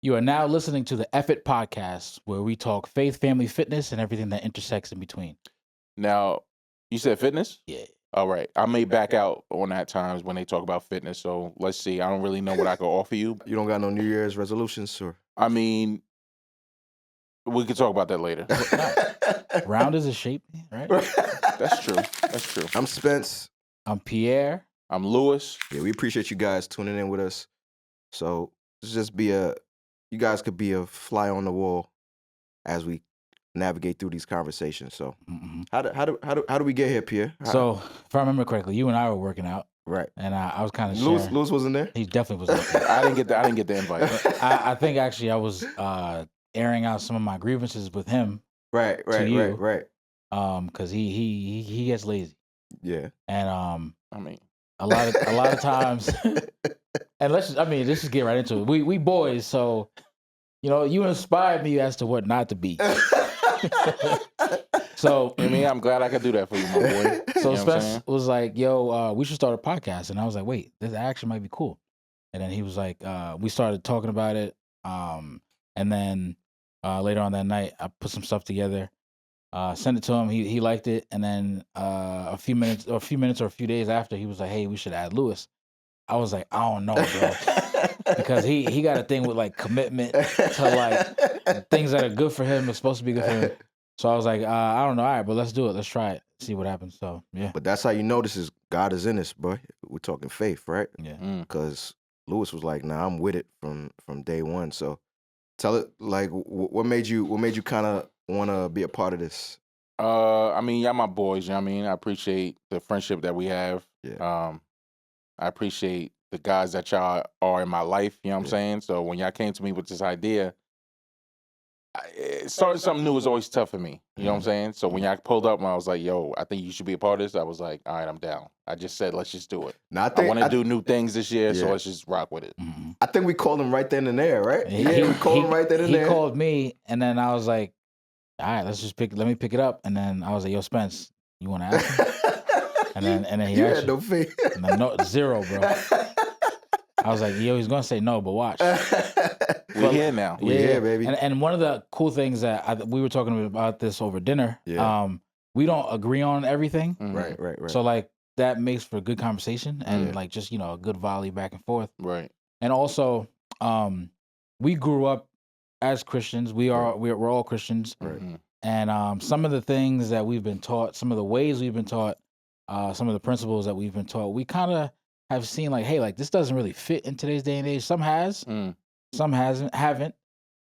You are now listening to the Effort Podcast, where we talk faith, family, fitness, and everything that intersects in between. Now, you said fitness? Yeah. All right. I may back out on that times when they talk about fitness. So let's see. I don't really know what I can offer you. You don't got no New Year's resolutions, or? I mean, we could talk about that later. Round is a shape, right? That's true. That's true. I'm Spence. I'm Pierre. I'm Lewis. Yeah, we appreciate you guys tuning in with us. So this just you guys could be a fly on the wall as we navigate through these conversations. So how do we get here, Pierre? So if I remember correctly, you and I were working out, right, and I was kind of Lewis wasn't there. He definitely was. I didn't get the invite. I think actually I was airing out some of my grievances with him. Right. Because he gets lazy. Yeah. And I mean, a lot of times, and let's just get right into it. We boys, so you inspired me as to what not to be. So I mean, I'm glad I could do that for you, my boy. So Spence was like, "Yo, we should start a podcast," and I was like, "Wait, this actually might be cool." And then he was like, "We started talking about it," and then later on that night, I put some stuff together. Sent it to him. He liked it, and then a few minutes or a few days after, he was like, "Hey, we should add Lewis." I was like, "I don't know, bro," because he got a thing with like commitment to like things that are good for him are supposed to be good for him. So I was like, "I don't know, all right, but let's do it. Let's try it, see what happens." So yeah. But that's how you know God is in this, boy. We're talking faith, right? Yeah. Because Lewis was like, "Nah, I'm with it from day one." So tell it, like, what made you kind of want to be a part of this? I mean, y'all my boys. You know what I mean? I appreciate the friendship that we have. Yeah. I appreciate the guys that y'all are in my life. You know what I'm saying? So when y'all came to me with this idea, starting something new is always tough for me. You know what I'm saying? So when y'all pulled up and I was like, "Yo, I think you should be a part of this," I was like, "All right, I'm down." I just said, "Let's just do it." Now, I want to do new things this year, so let's just rock with it. Mm-hmm. I think we called him right then and there, right? We called him right then and there. He called me, and then I was like, "All right, let me pick it up." And then I was like, "Yo, Spence, you want to ask him?" and then he you actually, had no faith. And then no, zero, bro. I was like, "Yo, he's gonna say no, but watch." We're here now. We're here, baby. And one of the cool things that we were talking about this over dinner. Yeah. We don't agree on everything. Mm-hmm. Right. So like that makes for good conversation and like just a good volley back and forth. Right. And also, we grew up as Christians. We're all Christians. Right. And some of the things that we've been taught, some of the ways we've been taught, some of the principles that we've been taught, we kind of have seen like, hey, like this doesn't really fit in today's day and age. Some has, some haven't,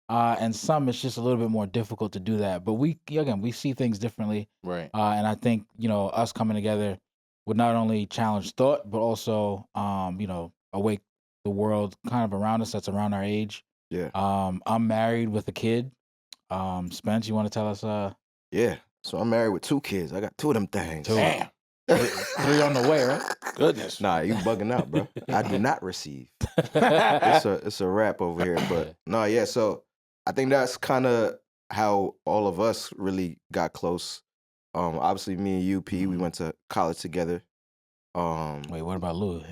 and some it's just a little bit more difficult to do that. But we see things differently, right? And I think us coming together would not only challenge thought, but also awake the world kind of around us that's around our age. Yeah. I'm married with a kid. Spence, you want to tell us? Yeah. So I'm married with 2 kids. I got 2 of them things. Damn. 3 on the way, right? Goodness. Nah, you bugging out, bro. I do not receive. It's a wrap over here, but no, yeah. So I think that's kind of how all of us really got close. Obviously, me and you, P, we went to college together. Wait, what about Lou?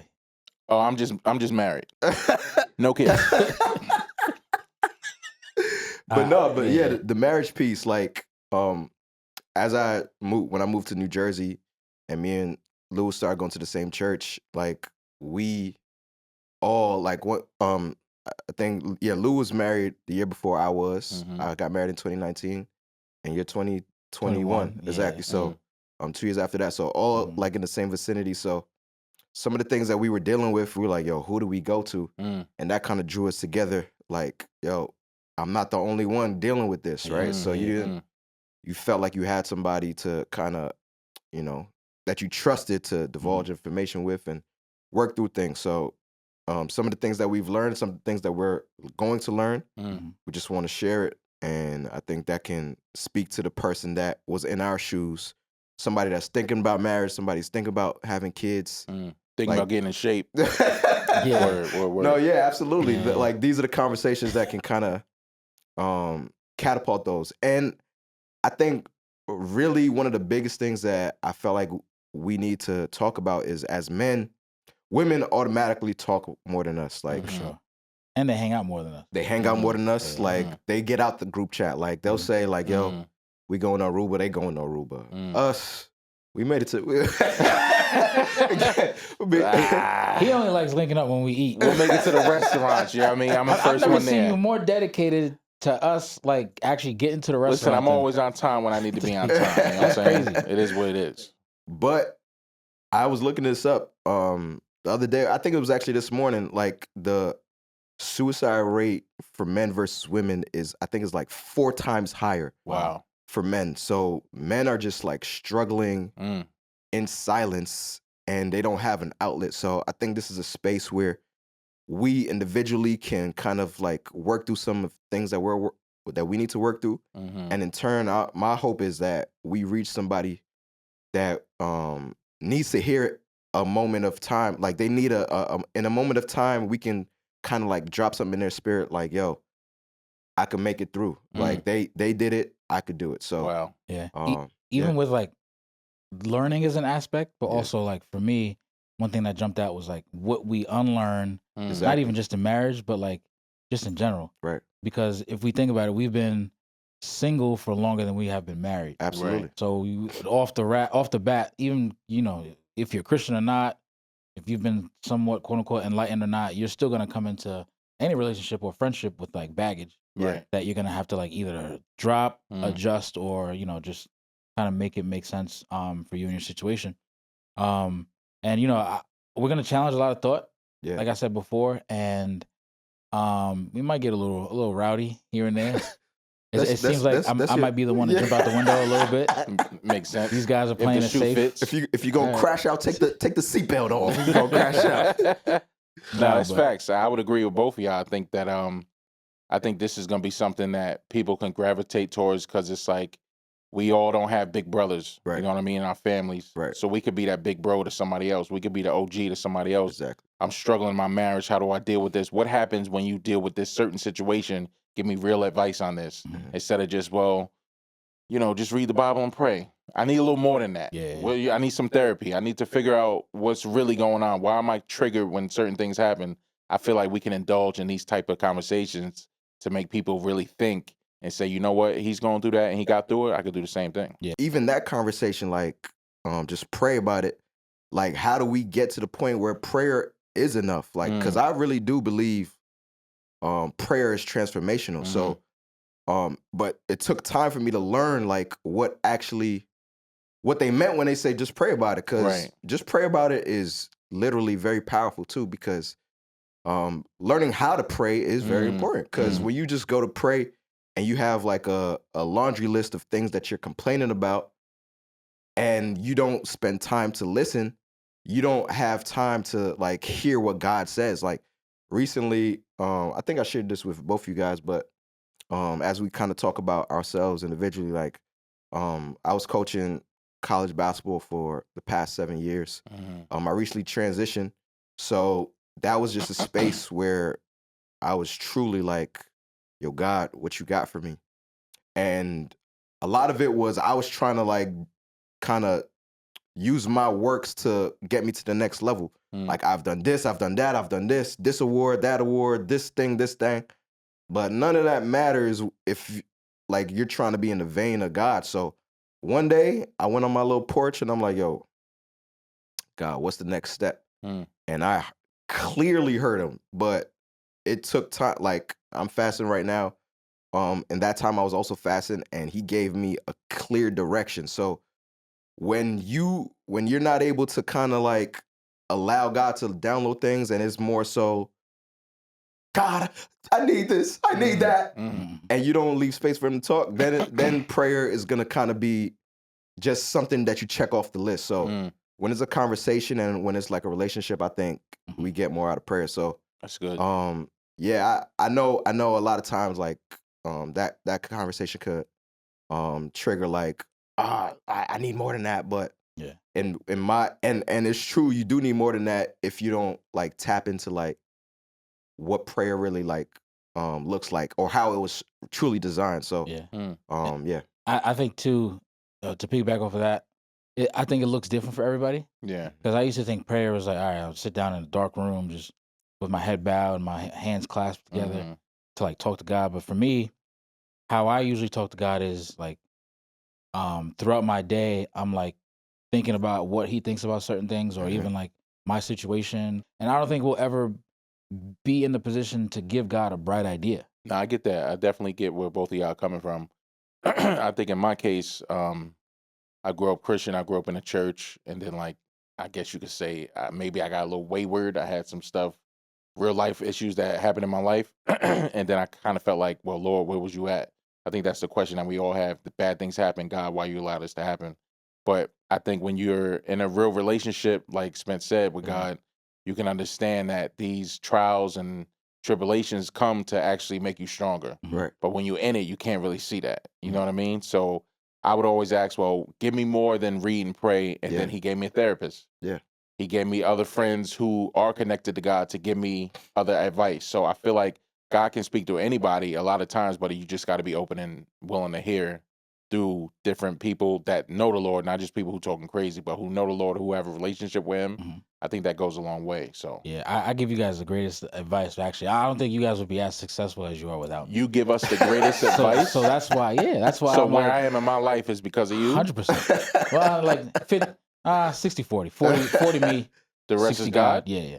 Oh, I'm just married. No kids. But yeah, the marriage piece, like, as when I moved to New Jersey, and me and Lewis started going to the same church, like we all like what I think Lou was married the year before I was. I got married in 2019, and you're 2021 exactly. So 2 years after that, so all like in the same vicinity. So some of the things that we were dealing with, we were like, "Yo, who do we go to?" And that kind of drew us together. Like, yo, I'm not the only one dealing with this, right? So you felt like you had somebody to kind of, that you trusted to divulge information with and work through things. So some of the things that we've learned, some of the things that we're going to learn, we just want to share it. And I think that can speak to the person that was in our shoes, somebody that's thinking about marriage, somebody's thinking about having kids. Thinking about getting in shape. Word. No, yeah, absolutely. Yeah. Like these are the conversations that can kind of catapult those. And I think really one of the biggest things that I felt like we need to talk about is, as men, women automatically talk more than us. Like, And they hang out more than us. They hang out more than us. Yeah. Like they get out the group chat. Like they'll say like, "Yo, we going to Aruba." They going to Aruba. Us, we made it to. He only likes linking up when we eat. We'll make it to the restaurants. You know what I mean? I'm the I've first never one seen there. you more dedicated to us, like actually getting to the Listen, restaurant. I'm always on time when I need to be on time. You know what I'm That's saying? crazy. It is what it is. But I was looking this up the other day. I think it was actually this morning. Like the suicide rate for men versus women is, I think, is like 4 times higher. Wow. For men. So men are just like struggling in silence, and they don't have an outlet. So I think this is a space where we individually can kind of like work through some of things that we need to work through. And in turn, my hope is that we reach somebody that needs to hear a moment of time. Like they need in a moment of time, we can kind of like drop something in their spirit. Like, yo, I can make it through. Like they did it, I could do it. So Wow. Yeah. yeah. Even with like learning is an aspect, but also like for me, one thing that jumped out was like what we unlearn, not Exactly. even just in marriage, but like just in general. Right. Because if we think about it, we've been single for longer than we have been married. Absolutely. So off the bat, even, you know, if you're Christian or not, if you've been somewhat quote unquote enlightened or not, you're still gonna come into any relationship or friendship with like baggage Right. that you're gonna have to like either drop, adjust, or, you know, just kind of make it make sense for you and your situation. And you know, we're gonna challenge a lot of thought, Yeah. like I said before, and we might get a little rowdy here and there. It seems like I might be the one to jump out the window a little bit. Makes sense. These guys are playing if the it shoe safe. fits. If you gonna crash out, take the seatbelt off. If you gonna crash out. No, it's facts. I would agree with both of y'all. I think that I think this is gonna be something that people can gravitate towards because it's like we all don't have big brothers. Right. You know what I mean? In our families. Right. So we could be that big bro to somebody else. We could be the OG to somebody else. Exactly. I'm struggling in my marriage. How do I deal with this? What happens when you deal with this certain situation? Give me real advice on this instead of just, well, you know, just read the Bible and pray. I need a little more than that. Yeah. Well, I need some therapy. I need to figure out what's really going on. Why am I triggered when certain things happen? I feel like we can indulge in these type of conversations to make people really think and say, you know what, he's going through that and he got through it. I could do the same thing. Yeah. Even that conversation, like, just pray about it. Like, how do we get to the point where prayer is enough? Like, because I really do believe prayer is transformational. So, but it took time for me to learn like what they meant when they say just pray about it. Because just pray about it is literally very powerful too. Because learning how to pray is very important. Because when you just go to pray and you have like a laundry list of things that you're complaining about, and you don't spend time to listen, you don't have time to like hear what God says. Like recently, I think I shared this with both of you guys, but as we kind of talk about ourselves individually, like I was coaching college basketball for the past 7 years. I recently transitioned, so that was just a space where I was truly like, yo, God, what you got for me? And a lot of it was I was trying to like kind of use my works to get me to the next level. Like I've done this, I've done that, I've done this award, that award, this thing. But none of that matters if like you're trying to be in the vein of God. So one day I went on my little porch and I'm like, yo, God, what's the next step? And I clearly heard him, but it took time. Like I'm fasting right now. And that time I was also fasting and he gave me a clear direction. So when you're not able to kind of like allow God to download things and it's more so, God, I need this, I need that, and you don't leave space for him to talk, then prayer is gonna kind of be just something that you check off the list. So when it's a conversation and when it's like a relationship, I think we get more out of prayer. So that's good. Yeah, I know a lot of times like that conversation could trigger like, I need more than that, but yeah, and it's true, you do need more than that if you don't like tap into like what prayer really like looks like or how it was truly designed. So yeah, I think too, to piggyback off of that, I think it looks different for everybody. Yeah, because I used to think prayer was like, all right, I'll sit down in a dark room, just with my head bowed and my hands clasped together Mhm. to like talk to God. But for me, how I usually talk to God is like throughout my day, I'm like thinking about what he thinks about certain things or Mhm. even like my situation. And I don't think we'll ever be in the position to give God a bright idea. No, I get that. I definitely get where both of y'all are coming from. I think in my case, I grew up Christian. I grew up in a church, and then like I guess you could say maybe I got a little wayward. I had some stuff, real life issues that happened in my life, and then I kind of felt like, well, Lord, where was you at? I think that's the question that we all have. The bad things happen, God, why you allowed this to happen? But I think when you're in a real relationship, like Spence said, with Mhm. God, you can understand that these trials and tribulations come to actually make you stronger. Right. But when you're in it, you can't really see that. You know Mhm. what I mean? So I would always ask, well, give me more than read and pray. And Yeah. then he gave me a therapist. Yeah. He gave me other friends who are connected to God to give me other advice. So I feel like God can speak to anybody a lot of times, but you just got to be open and willing to hear through different people that know the Lord, not just people who talking crazy, but who know the Lord, who have a relationship with him. Mhm. I think that goes a long way. So Yeah, I give you guys the greatest advice. Actually, I don't think you guys would be as successful as you are without me. you give us the greatest So, advice. so that's why, yeah, that's why So I'm where like I am in my life is because of you. 100%. Well, like 60-40. 40 me, The rest 60 is God. Yeah, yeah.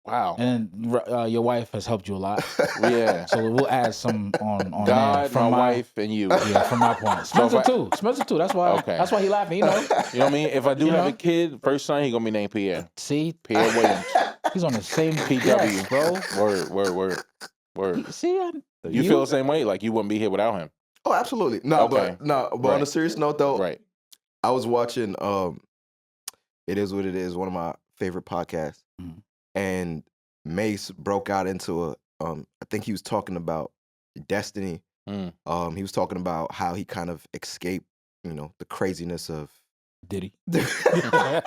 Wow. And then your wife has helped you a lot. Yeah. So we'll add some on there God, from my wife, and you. Yeah, from my point. So if Spencer too. That's why. Okay. That's why he laughing. You know. You know what I mean? If I do You have know? a kid, first son, he gonna be named Pierre. See, Pierre Williams. he's on the same PW. Yes, bro. Word. See, You feel the same way? Like you wouldn't be here without him. Oh, absolutely. No, Okay. but on a Right. serious note though, Right. I was watching It Is What It Is, one of my favorite podcasts. Mhm. And Mace broke out into I think he was talking about destiny. Mm. He was talking about how he kind of escaped, the craziness of Diddy. the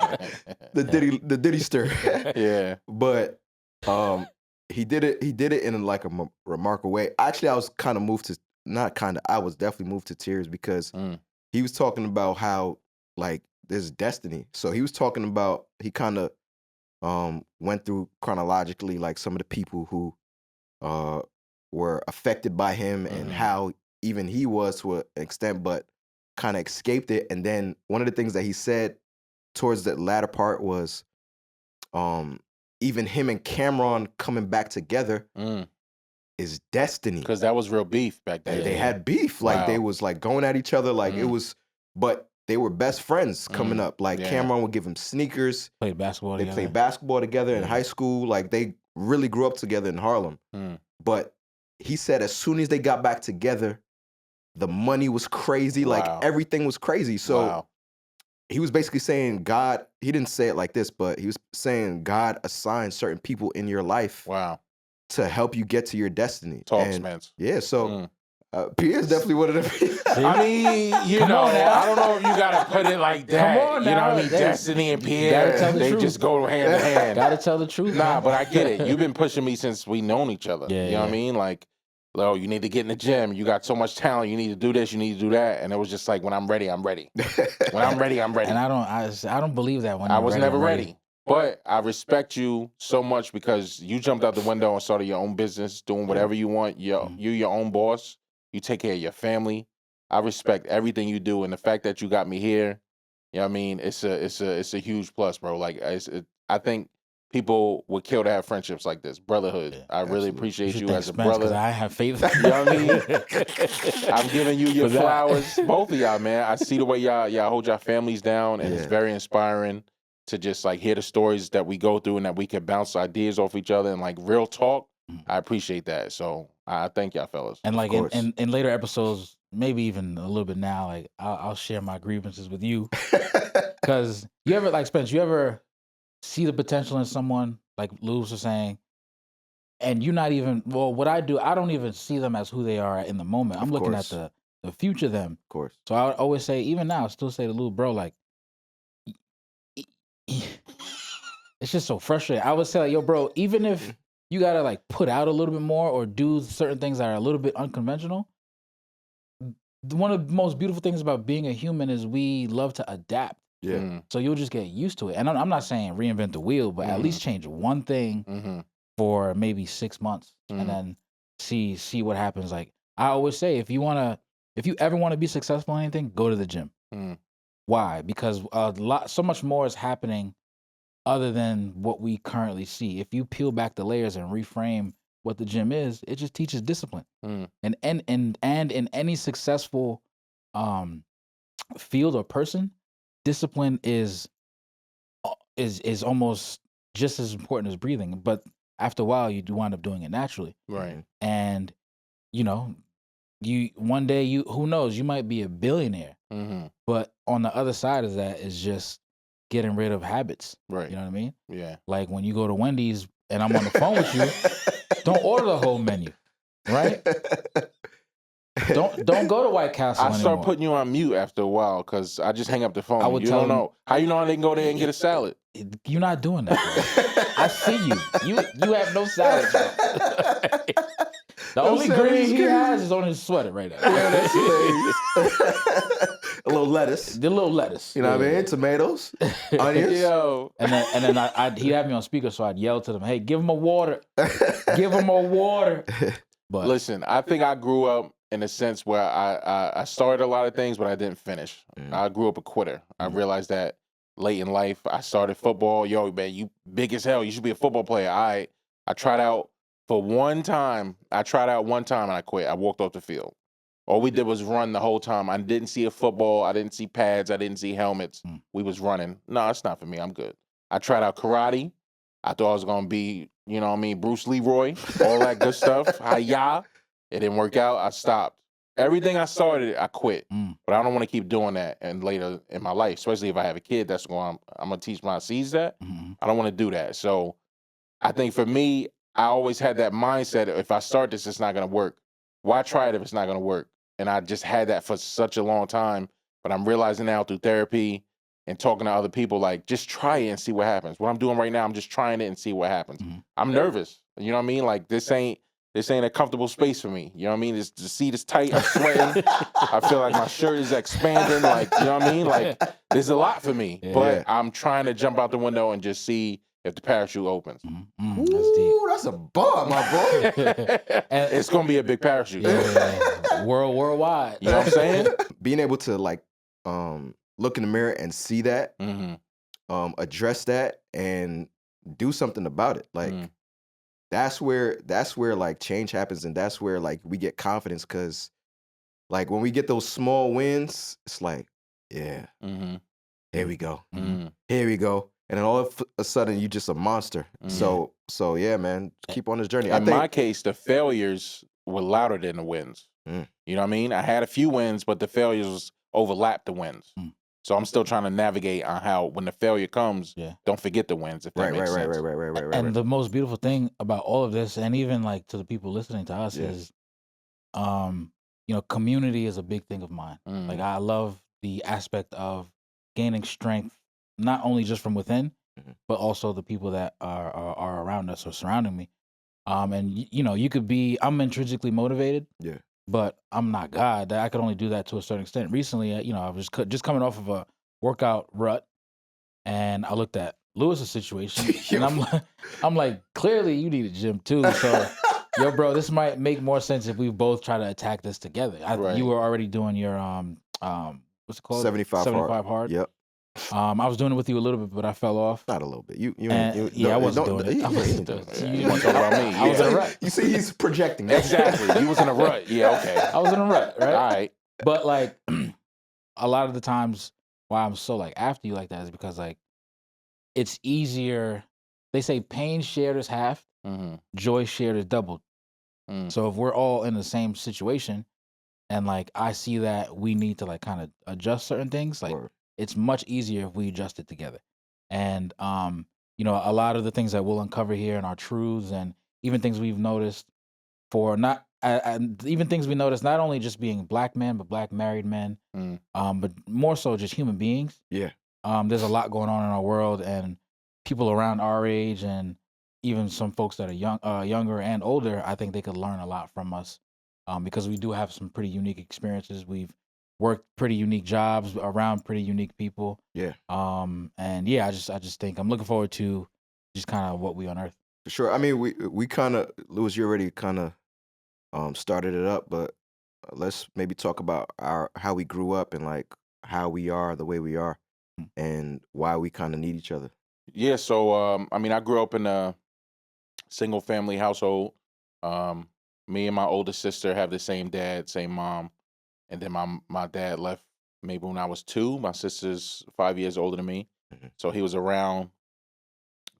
Diddy stir. Yeah. But he did it in like a remarkable way. Actually, I was kind of moved to I was definitely moved to tears because Mm. he was talking about how like there's destiny. So he was talking about he kind of went through chronologically like some of the people who were affected by him and Mhm. how even he was to an extent, but kind of escaped it. And then one of the things that he said towards the latter part was even him and Cameron coming back together Mm. is destiny. Because that was real beef back then. They had beef. Like they Wow. was like going at each other. Like it Mm. was, but they were best friends coming up. Like Yeah. Cameron would give him sneakers. Played basketball They together. played basketball together in Yeah. high school. Like they really grew up together in Harlem. Mm. But he said as soon as they got back together, the money was crazy. Like Wow. everything was crazy. So Wow. he was basically saying God, he didn't say it like this, but he was saying God assigned certain people in your life Wow. to help you get to your destiny. Talk, And Spence. yeah, so Mm. Pierre's definitely one of them. I mean, you Come know, on now. I don't know if you gotta put it like that. Come on you know what now. I mean? They- Destiny and gotta Pierre, tell the they truth. just go hand in hand. Gotta tell the truth. Nah, man. but I get it. You've been pushing me since we known each other. Yeah, you know what I yeah. mean? Like, oh, you need to get in the gym. You got so much talent. You need to do this. You need to do that. And it was just like, when I'm ready, I'm ready. When I'm ready, I'm ready. And I don't believe that when I you're was ready, never I'm ready. But I respect you so much because you jumped out the window and started your own business, doing whatever you want. You're your own boss. You take care of your family. I respect everything you do, and the fact that you got me here, you know what I mean? It's a huge plus, bro. Like I think people would kill to have friendships like this, brotherhood. Yeah, I really absolutely. appreciate should you thank as a Spence, 'cause brother. I have faith. You know what I mean? I'm giving you your For that. flowers, both of y'all, man. I see the way y'all hold your families down, and it's Yeah. very inspiring to just like hear the stories that we go through and that we can bounce ideas off each other and like real talk. Mhm. I appreciate that. So I thank y'all, fellas. And like course. in later episodes, maybe even a little bit now, like I'll share my grievances with you. Because you ever, like Spence, you ever see the potential in someone, like Lewis was saying, and you're not even, well, what I do, I don't even see them as who they are in the moment. I'm Of looking course. at the future them. Of course. So I would always say, even now, I still say to little bro, like, it's just so frustrating. I would say, like, yo, bro, even if you gotta like put out a little bit more or do certain things that are a little bit unconventional, one of the most beautiful things about being a human is we love to adapt. Yeah. Mm, So you'll just get used to it. And I'm not saying reinvent the wheel, but at least change one thing mhm. for maybe 6 months Mhm. and then see what happens. Like I always say, if you ever want to be successful in anything, go to the gym. Mhm. Why? Because so much more is happening other than what we currently see. If you peel back the layers and reframe what the gym is, it just teaches discipline. Mhm. And in any successful um field or person, discipline is almost just as important as breathing. But after a while, you do wind up doing it naturally. Right. And you know, you one day who knows, you might be a billionaire. Mhm. But on the other side of that is just getting rid of habits. Right. You know what I mean? Yeah. Like when you go to Wendy's and I'm on the phone with you, don't order the whole menu, right? Don't go to White Castle I anymore. start putting you on mute after a while because I just hang up the phone. I would You tell don't them- know. How you know I didn't go there and get a salad? You're not doing that, bro. I see you. You have no salad, bro. The only salad green is he crazy. has is on his sweater right now. Yeah, that's hilarious. A little lettuce. The little lettuce. You know what I Yeah. mean? Tomatoes, onions. Yo. And then he'd have me on speaker, so I'd yell to them, "Hey, give him a water. Give him a water." But Listen, I think I grew up in a sense where I started a lot of things, but I didn't finish. Mm. I grew up a quitter. I Mm. realized that late in life. I started football. Yo, man, you big as hell. You should be a football player. I tried out for one time. I tried out one time and I quit. I walked off the field. All we did was run the whole time. I didn't see a football. I didn't see pads. I didn't see helmets. Mm. We was running. No, it's not for me. I'm good. I tried out karate. I thought I was gonna be, you know what I mean, Bruce Leroy, all that good stuff. Hi-ya. It didn't work out. I stopped. Everything I started, I quit. Mm. But I don't want to keep doing that and later in my life, especially if I have a kid, that's going I'm gonna teach my seeds that. Mhm. I don't want to do that. So I think for me, I always had that mindset, if I start this, it's not gonna work. Why try it if it's not gonna work? And I just had that for such a long time. But I'm realizing now through therapy and talking to other people, like, just try it and see what happens. What I'm doing right now, I'm just trying it and see what happens. Mhm. I'm nervous. You know what I mean? Like, this ain't a comfortable space for me. You know what I mean? The seat is tight. I'm sweating. I feel like my shirt is expanding. Like, you know what I mean? Like, there's a lot for me. Yeah. But I'm trying to jump out the window and just see if the parachute opens. Mhm. Mm. That's deep. Ooh, that's a bar, my boy. And- It's gonna be a big parachute. Yeah. Worldwide. You know what I'm saying? Being able to look in the mirror and see that, Mm-hmm. address that, and do something about it. Like Mm. that's where like change happens, and that's where like we get confidence, because like when we get those small wins, it's like, yeah, Mm-hmm. here we go, Mm-hmm. here we go, and then all of a sudden you just a monster. Mhm. So yeah, man, keep on this journey. I In think my case, the failures were louder than the wins. Mm. You know what I mean? I had a few wins, but the failures overlapped the wins. Mm. So I'm still trying to navigate on how, when the failure comes, Yeah. don't forget the wins. If that right. makes sense. And the most beautiful thing about all of this, and even like to the people listening to us, Yeah. is, community is a big thing of mine. Mm. Like I love the aspect of gaining strength, not only just from within, Mhm. but also the people that are around us or surrounding me. And you could be, I'm intrinsically motivated. Yeah. But I'm not God. I could only do that to a certain extent. Recently, I was just coming off of a workout rut, and I looked at Lewis's situation, and I'm like, clearly you need a gym too. So, yo, bro, this might make more sense if we both try to attack this together. Right. You were already doing your what's it called? 75 hard. Yep, I was doing it with you a little bit, but I fell off. not a little bit. You I wasn't doing it. I wasn't doing it. You want to talk about me? I was in a Yeah. rut. You see, he's projecting. Exactly. You was in a rut. Yeah, okay. I was in a rut, right? All right. But like a lot of the times why I'm so like after you like that is because like it's easier. They say pain shared is half, Mm-hmm. joy shared is doubled. Mm. So if we're all in the same situation and like I see that we need to like kind of adjust certain things, like Word. it's much easier if we adjust it together. And a lot of the things that we'll uncover here and our truths and even things we've noticed for not and even things we noticed not only just being black men but black married men, Mm. but more so just human beings. Yeah. There's a lot going on in our world, and people around our age and even some folks that are younger and older, I think they could learn a lot from us, because we do have some pretty unique experiences. We've worked pretty unique jobs around pretty unique people. Yeah. And yeah, I just think I'm looking forward to just kind of what we unearth. For sure. I mean, we kind of, Lewis, you already kind of started it up, but let's maybe talk about how we grew up and like how we are the way we are and why we kind of need each other. Yeah, so I mean, I grew up in a single family household. Um, Me and my older sister have the same dad, same mom, and then my dad left maybe when I was 2. My sister's 5 years older than me, Mhm. so he was around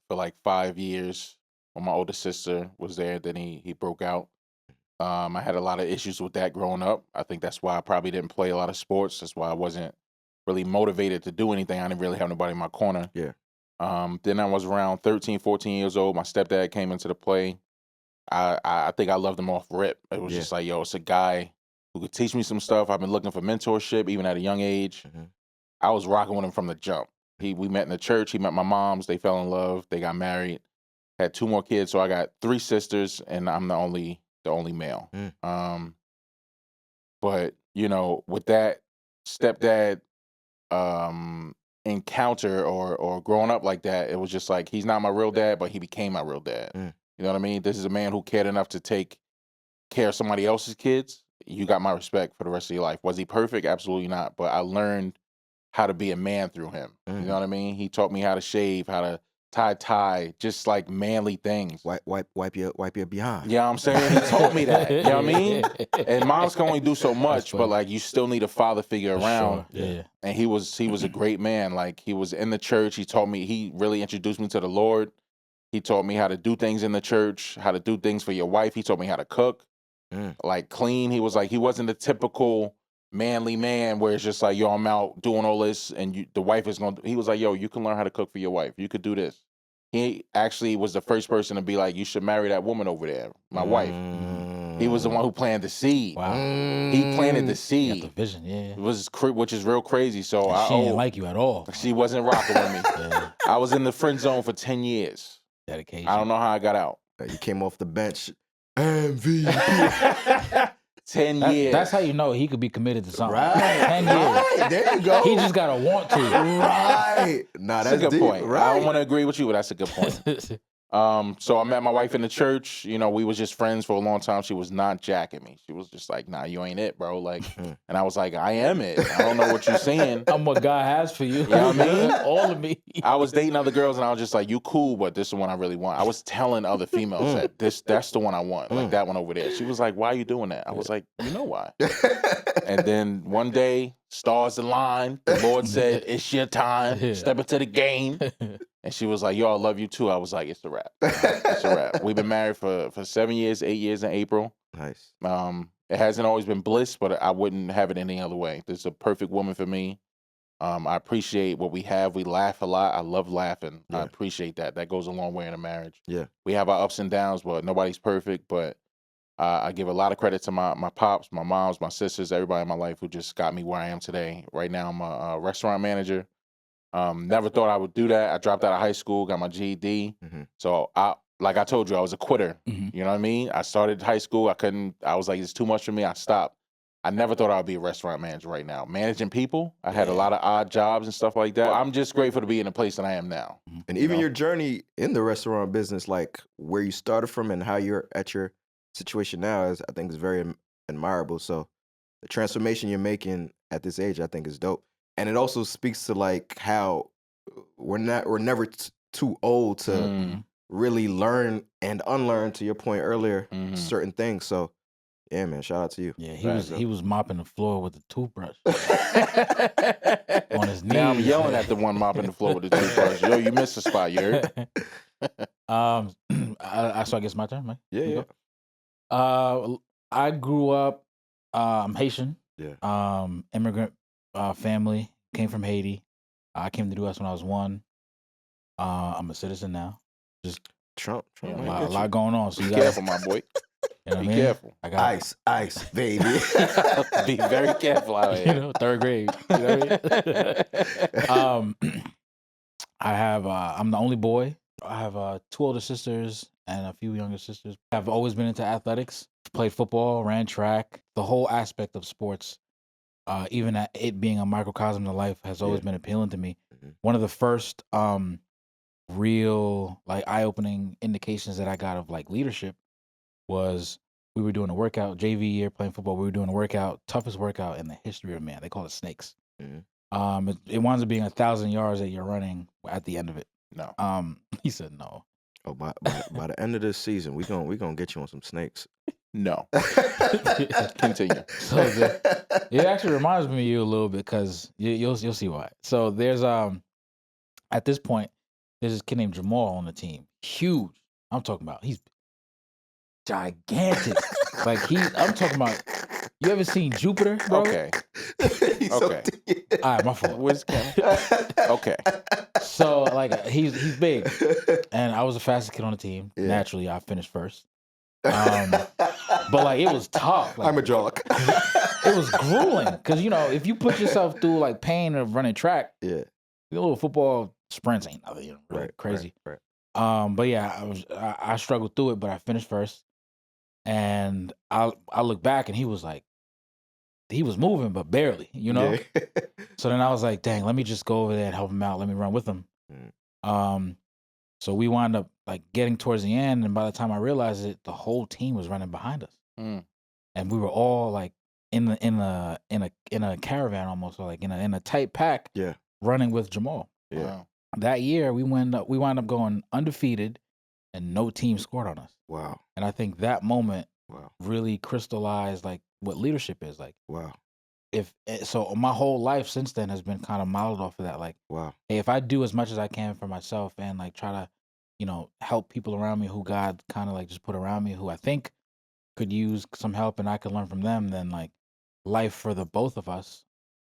for like 5 years when my older sister was there. Then he broke out. I had a lot of issues with that growing up. I think that's why I probably didn't play a lot of sports. That's why I wasn't really motivated to do anything. I didn't really have nobody in my corner. Yeah. Then I was around 13, 14 years old. My stepdad came into the play. I think I loved him off rip. It was Yeah. just like, yo, it's a guy who could teach me some stuff. I've been looking for mentorship even at a young age. Mhm. I was rocking with him from the jump. We met in the church. He met my moms. They fell in love. They got married. Had 2 more kids. So I got 3 sisters, and I'm the only male. Mm. But you know, with that stepdad um encounter or growing up like that, it was just like he's not my real dad, but he became my real dad. Mm. You know what I mean? This is a man who cared enough to take care of somebody else's kids. You got my respect for the rest of your life. Was he perfect? Absolutely not. But I learned how to be a man through him. You Mm. know what I mean? He taught me how to shave, how to tie, just like manly things. Wipe your behind. Yeah, I'm saying he taught me that. You know what I mean? And moms can only do so much, but funny. like you still need a father figure For around. sure. Yeah. And he was a great man. Like he was in the church. He taught me. He really introduced me to the Lord. He taught me how to do things in the church, how to do things for your wife. He taught me how to cook, Mm. like clean. He wasn't the typical manly man where it's just like, yo, I'm out doing all this and the wife is going to, he was like, yo, you can learn how to cook for your wife. You could do this. He actually was the first person to be like, you should marry that woman over there, my wife. He was the one who planted the seed. Wow. He planted the You got the seed, vision. Yeah. which is real crazy. So And she didn't like you at all. she wasn't rocking with me. Yeah. I was in the friend zone for 10 years. Dedication. I don't know how I got out. You came off the bench. MVP. 10 years. That's how you know he could be committed to something. Right. 10 years. Right. There you go. He just gotta want to. Right. Nah, That's that's a good deep. point. Right. I don't want to agree with you, but that's a good point. So I met my wife in the church. You know, we was just friends for a long time. She was not jacking me. She was just like, nah, you ain't it, bro. Like, and I was like, I am it. I don't know what you're saying. I'm what God has for you. You know what I mean? All of me. I was dating other girls and I was just like, you cool, but this is the one I really want. I was telling other females that that's the one I want, like that one over there. She was like, why are you doing that? I was like, you know why? And then one day, stars aligned. The Lord said, it's your time. Step into the game. And she was like, yo, I love you too. I was like, it's a wrap. It's a wrap. We've been married for 7 years, 8 years in April. Nice. It hasn't always been bliss, but I wouldn't have it any other way. This is a perfect woman for me. I appreciate what we have. We laugh a lot. I love laughing. Yeah. I appreciate that. That goes a long way in a marriage. Yeah. We have our ups and downs, but nobody's perfect. But I give a lot of credit to my pops, my moms, my sisters, everybody in my life who just got me where I am today. Right now, I'm a restaurant manager. Never thought I would do that. I dropped out of high school, got my GED. Mhm. So like I told you, I was a quitter. Mhm. You know what I mean? I started high school. I was like, it's too much for me. I stopped. I never thought I would be a restaurant manager right now. Managing people, I had a lot of odd jobs and stuff like that. I'm just grateful to be in the place that I am now. And even know? your journey in the restaurant business, like where you started from and how you're at your situation now, I think is very admirable. So the transformation you're making at this age, I think is dope. And it also speaks to like how we're never too old to really learn and unlearn, to your point earlier, certain things. So yeah, man, shout out to you. Yeah, he was mopping the floor with a toothbrush on his knees. Now I'm yelling at the one mopping the floor with the toothbrush. Yo, you missed a spot, you heard? So I guess my turn, man. Yeah. I grew up. I'm Haitian. Yeah. Immigrant family. Came from Haiti. I came to the U.S. when I was 1. I'm a citizen now. Just Trump. a man, lot, get you. going on. So you Be gotta, careful, my boy. you know what Be I mean? careful. I got Ice, baby. Be very careful out you here. know, 3rd grade. You know what I mean? I have. I'm the only boy. I have 2 older sisters and a few younger sisters. I've always been into athletics. Played football, ran track. The whole aspect of sports, even it being a microcosm of life, has always been appealing to me. Mhm. One of the first real like eye-opening indications that I got of like leadership was we were doing a workout, JV year playing football. We were doing a workout, toughest workout in the history of man. They call it snakes. Mhm. It winds up being 1,000 yards that you're running at the end of it. No. He said no. Oh, by the end of this season, we gonna get you on some snakes. No. Continue. So it actually reminds me of you a little bit because you'll see why. So there's at this point there's this kid named Jamal on the team, huge. I'm talking about he's gigantic. Like I'm talking about. You ever seen Jupiter, bro? Okay. He's so Okay. All right, my fault. Where's Ken? Okay. So like he's big, and I was the fastest kid on the team. Yeah. Naturally, I finished first. But like it was tough. Like, I'm a jock. it was grueling because if you put yourself through like pain of running track, Yeah. little football sprints ain't nothing really crazy. Right. But yeah, I struggled through it, but I finished first. And I look back and he was moving, but barely, Yeah. So then I was like, dang, let me just go over there and help him out. Let me run with him. So we wound up like getting towards the end, and by the time I realized it, the whole team was running behind us, and we were all like in a caravan almost, or like in a tight pack, Yeah. running with Jamal. Yeah. Wow. That year we wound up going undefeated, and no team scored on us. Wow. And I think that moment Wow. really crystallized like what leadership is like. Wow. So my whole life since then has been kind of modeled off of that. Like, Wow. hey, if I do as much as I can for myself and like try to, help people around me who God kind of like just put around me who I think could use some help and I could learn from them, then like life for the both of us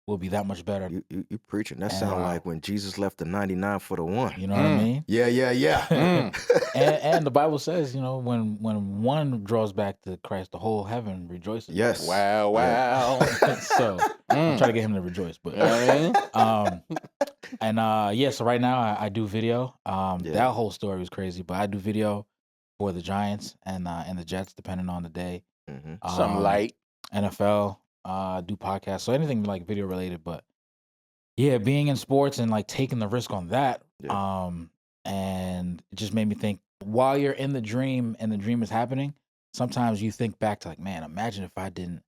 will be that much better. You preaching. That And, sound like when Jesus left the 99 for the one. You know what I mean? Yeah. And the Bible says, when one draws back to Christ, the whole heaven rejoices. Yes. Wow. So I'm trying to get him to rejoice, but so right now I do video. That whole story was crazy, but I do video for the Giants and the Jets, depending on the day. Mm-hmm. Some light. NFL, do podcasts, so anything like video related. But yeah, being in sports and like taking the risk on that, and it just made me think. While you're in the dream and the dream is happening, sometimes you think back to like, man, imagine if I didn't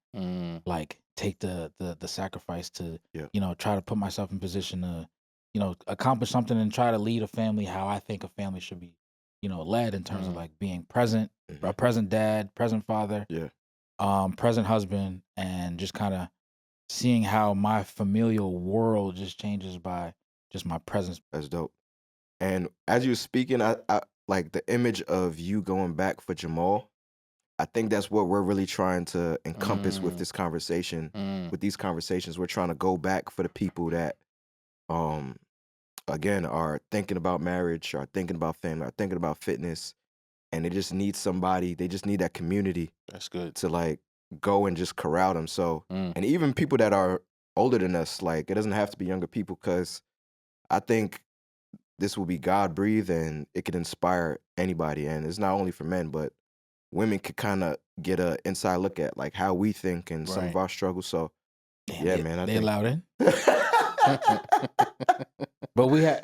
like take the sacrifice to try to put myself in position to accomplish something and try to lead a family how I think a family should be led in terms of like being present, a present dad, present father, present husband, and just kind of seeing how my familial world just changes by just my presence. That's dope. And as you were speaking, I like the image of you going back for Jamal. I think that's what we're really trying to encompass with this conversation. With these conversations, we're trying to go back for the people that, again, are thinking about marriage, are thinking about family, are thinking about fitness, and they just need somebody. They just need that community. That's good. To like go and just corral them. So, and even people that are older than us, like it doesn't have to be younger people, because I think this will be God breathed and it could inspire anybody. And it's not only for men, but women could kind of get an inside look at like how we think and some of our struggles. So, Man, they allowed in. But we got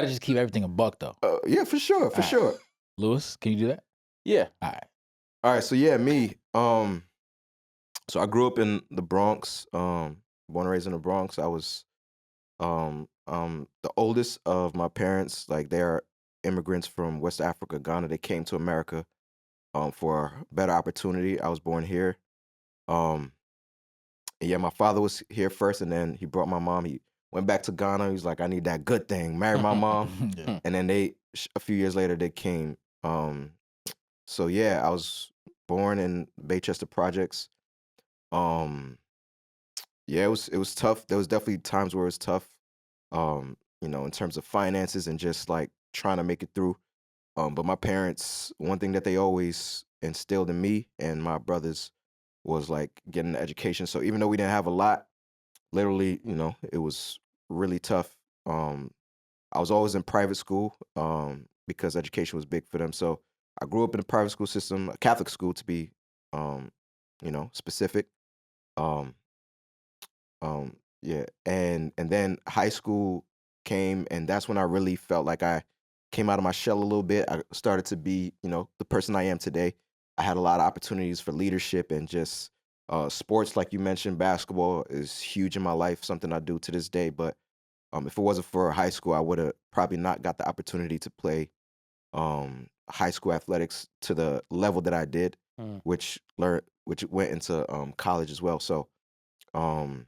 to just keep everything a buck though. Yeah, for sure, sure. Lewis, can you do that? Yeah. All right. So yeah, me. So I grew up in the Bronx. Born and raised in the Bronx. I was the oldest of my parents. Like they're immigrants from West Africa, Ghana. They came to America for a better opportunity. I was born here. And yeah, my father was here first, and then he brought my mom. He went back to Ghana. He was like, I need that good thing. Married my mom. And then a few years later, they came. So yeah, I was born in Baychester Projects. Yeah, it was tough. There was definitely times where it was tough, in terms of finances and just like trying to make it through. But my parents, one thing that they always instilled in me and my brothers was like getting an education. So even though we didn't have a lot, literally, it was really tough. I was always in private school because education was big for them. So I grew up in a private school system, a Catholic school to be, specific. Yeah, and then high school came, and that's when I really felt like I came out of my shell a little bit. I started to be, the person I am today. I had a lot of opportunities for leadership and just sports, like you mentioned. Basketball is huge in my life, something I do to this day. But if it wasn't for high school, I would have probably not got the opportunity to play high school athletics to the level that I did, Mm. which went into college as well. So um,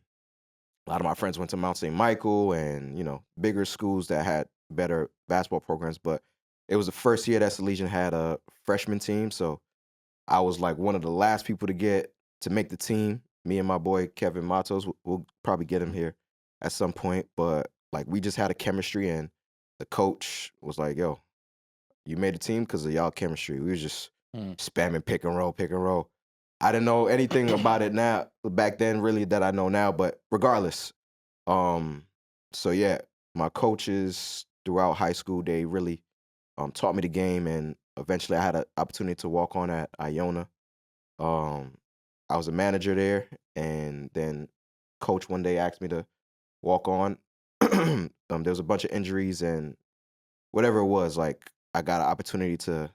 a lot of my friends went to Mount St. Michael and bigger schools that had better basketball programs. But it was the first year that Salesian had a freshman team, so I was like one of the last people to make the team. Me and my boy Kevin Matos, we'll probably get him here at some point. But like we just had a chemistry, and the coach was like, "Yo, you made a team because of y'all chemistry." We was just spamming pick and roll, pick and roll. I didn't know anything about it now back then, really, that I know now. But regardless, so yeah, my coaches throughout high school, they really taught me the game, and eventually I had an opportunity to walk on at Iona. Um, I was a manager there, and then coach one day asked me to walk on. There was a bunch of injuries and whatever it was, like I got an opportunity to,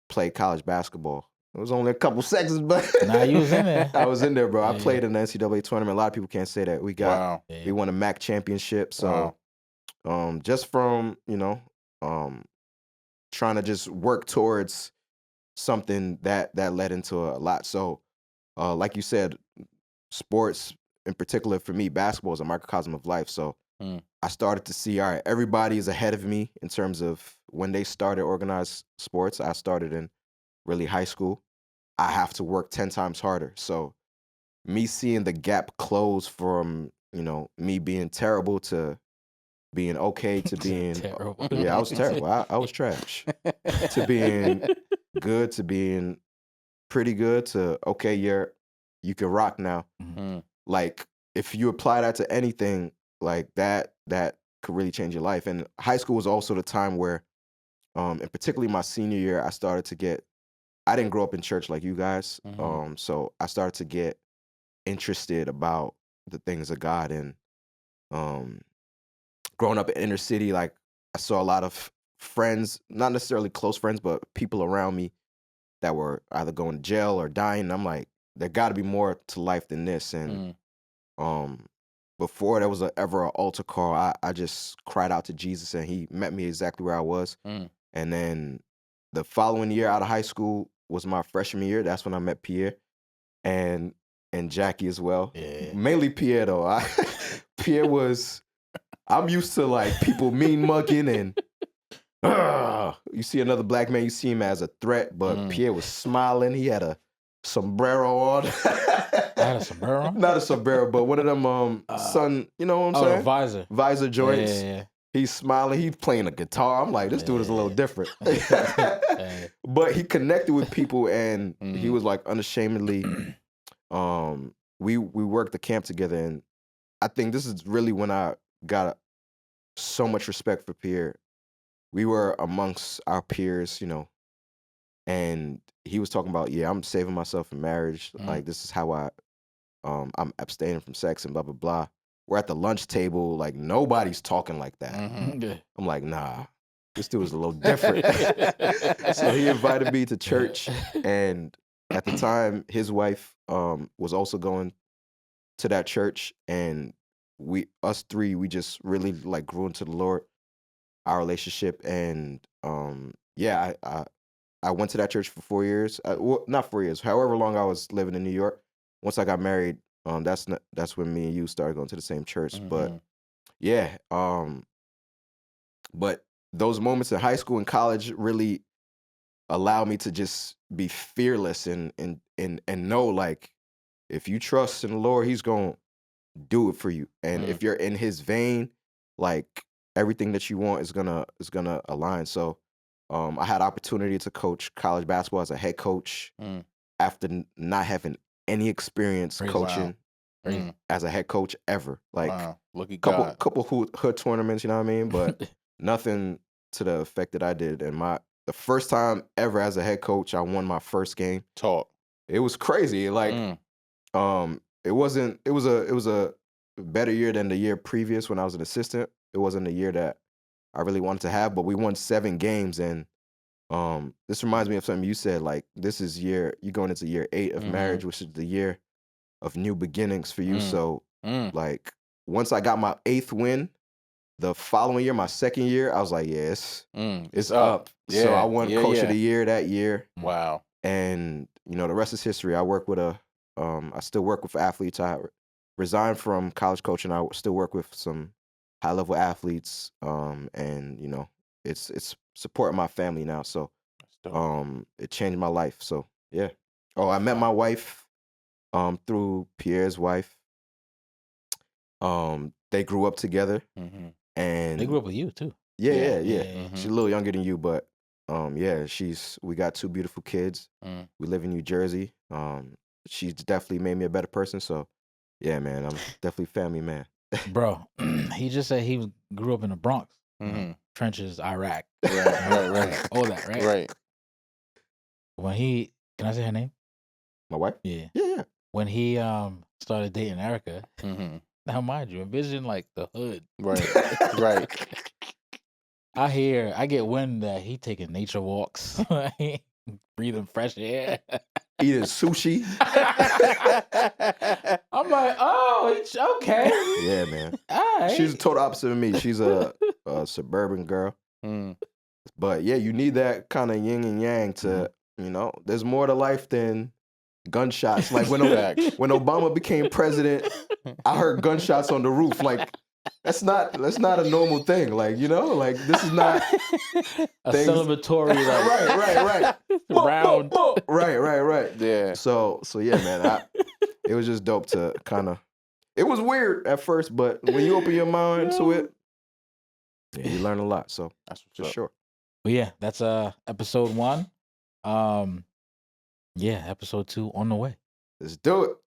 play college basketball. It was only a couple seconds, but Nah, you was in there. I was in there, bro. I Yeah, played in the NCAA tournament. A lot of people can't say that. Wow. We won a MAC championship. So just from, trying to just work towards something that led into a lot. So like you said, sports in particular for me, basketball is a microcosm of life. So I started to see, all right, everybody is ahead of me in terms of when they started organized sports. I started in really high school. I have to work 10 times harder. So me seeing the gap close from, me being terrible to being okay to being Terrible. yeah, I was terrible. I was trash. To being good, to being pretty good, to okay, you can rock now. Mm. Like if you apply that to anything, like that could really change your life. And high school was also the time where and particularly my senior year, I didn't grow up in church like you guys. So I started to get interested about the things of God. And growing up in inner city, like I saw a lot of friends, not necessarily close friends, but people around me that were either going to jail or dying. And I'm like, there got to be more to life than this. And before there was ever an altar call, I just cried out to Jesus, and he met me exactly where I was. And then the following year out of high school was my freshman year. That's when I met Pierre and Jackie as well. Yeah. Mainly Pierre though. Pierre was, I'm used to like people mean mugging and you see another black man, you see him as a threat, but Pierre was smiling. He had a sombrero on. I had a sombrero? Not a sombrero, but one of them sun, you know what I'm saying? Visor. Visor joints. Yeah. He's smiling. He's playing a guitar. I'm like, this dude is a little different. Yeah. But he connected with people, and he was like unashamedly. We worked the camp together, and I think this is really when I got so much respect for Pierre. We were amongst our peers, and he was talking about, I'm saving myself from marriage. Like this is how I'm abstaining from sex and blah blah blah. We're at the lunch table, like nobody's talking like that. I'm like, nah, this dude is a little different. So he invited me to church, and at the time, his wife was also going to that church, and us three, we just really like grew into the Lord, our relationship, and I went to that church for 4 years. Well, not 4 years, however long I was living in New York. Once I got married, that's when me and you started going to the same church. But yeah, but those moments in high school and college really allowed me to just be fearless and know, like, if you trust in the Lord, He's gonna do it for you. And if you're in His vein, like everything that you want is gonna align. So I had opportunity to coach college basketball as a head coach after not having any experience coaching as a head coach ever. Like Look at God. couple hood tournaments, you know what I mean? But nothing to the effect that I did. And the first time ever as a head coach, I won my first game. Talk. It was crazy. Like it was a better year than the year previous when I was an assistant. It wasn't the year that I really wanted to have, but we won 7 games. And this reminds me of something you said, like this is you're going into year 8 of marriage, which is the year of new beginnings for you. So like once I got my 8th win, the following year, my 2nd year, I was like, yes, it's up. Yeah, so I won coach of the year that year. Wow. And the rest is history. I work with I still work with athletes. I resigned from college coaching. I still work with some high level athletes. And it's supporting my family now. So it changed my life. So yeah. Oh, I met my wife through Pierre's wife. They grew up together. And they grew up with you too. Yeah. She's a little younger than you, but we got 2 beautiful kids. We live in New Jersey. She's definitely made me a better person. So yeah, man, I'm definitely a family man. Bro, he just said he grew up in the Bronx, trenches, Iraq. Right. All that, right? Right. When can I say her name? My wife? Yeah. Yeah. When he started dating Erica, now mind you, envision like the hood. Right. I get wind that he taking nature walks, breathing fresh air, eating sushi. I'm like, oh, it's okay. Yeah, man. All right. She's the total opposite of me. She's a suburban girl. But yeah, you need that kind of yin and yang to, there's more to life than gunshots. Like when Obama became president, I heard gunshots on the roof. Like that's not a normal thing. Like, like this is not a celebratory right. Round. Right. Yeah. So yeah, man. It was just dope to kind of. It was weird at first, but when you open your mind to it, you learn a lot. So that's for sure. But yeah, that's episode 1. Episode 2 on the way. Let's do it.